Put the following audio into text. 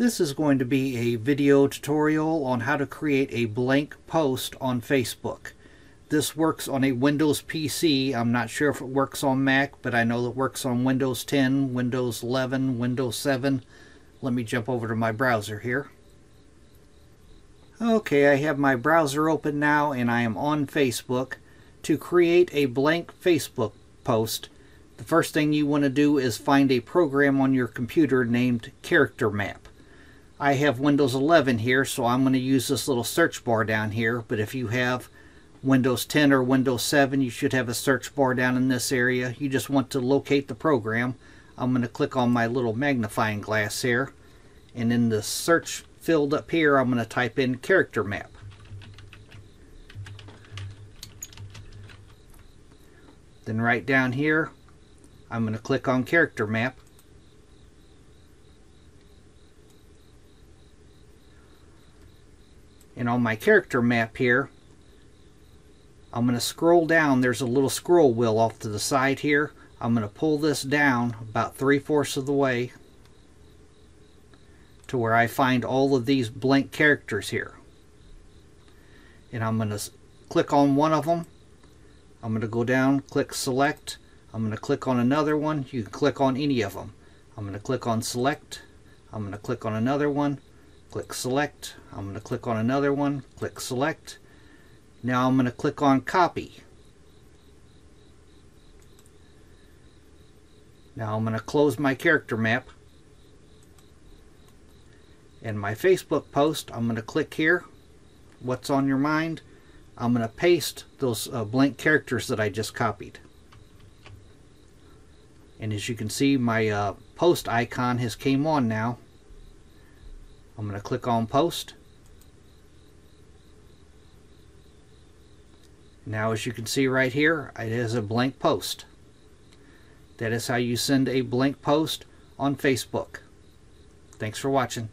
This is going to be a video tutorial on how to create a blank post on Facebook. This works on a Windows PC. I'm not sure if it works on Mac, but I know it works on Windows 10, Windows 11, Windows 7. Let me jump over to my browser here. Okay, I have my browser open now and I am on Facebook. To create a blank Facebook post, the first thing you want to do is find a program on your computer named Character Map. I have Windows 11 here, so I'm going to use this little search bar down here, but if you have Windows 10 or Windows 7, you should have a search bar down in this area. You just want to locate the program. I'm going to click on my little magnifying glass here, and in the search field up here, I'm going to type in Character Map. Then right down here, I'm going to click on Character Map. And on my character map here, I'm going to scroll down. There's a little scroll wheel off to the side here. I'm going to pull this down about 3/4 of the way to where I find all of these blank characters here. And I'm going to click on one of them. I'm going to go down, click select. I'm going to click on another one. You can click on any of them. I'm going to click on select. I'm going to click on another one. Click select. I'm going to click on another one. Click select. Now I'm going to click on copy. Now I'm going to close my character map. And my Facebook post, I'm going to click here. What's on your mind? I'm going to paste those blank characters that I just copied. And as you can see, my post icon has came on now. I'm going to click on post. Now as you can see right here, it is a blank post. That is how you send a blank post on Facebook. Thanks for watching.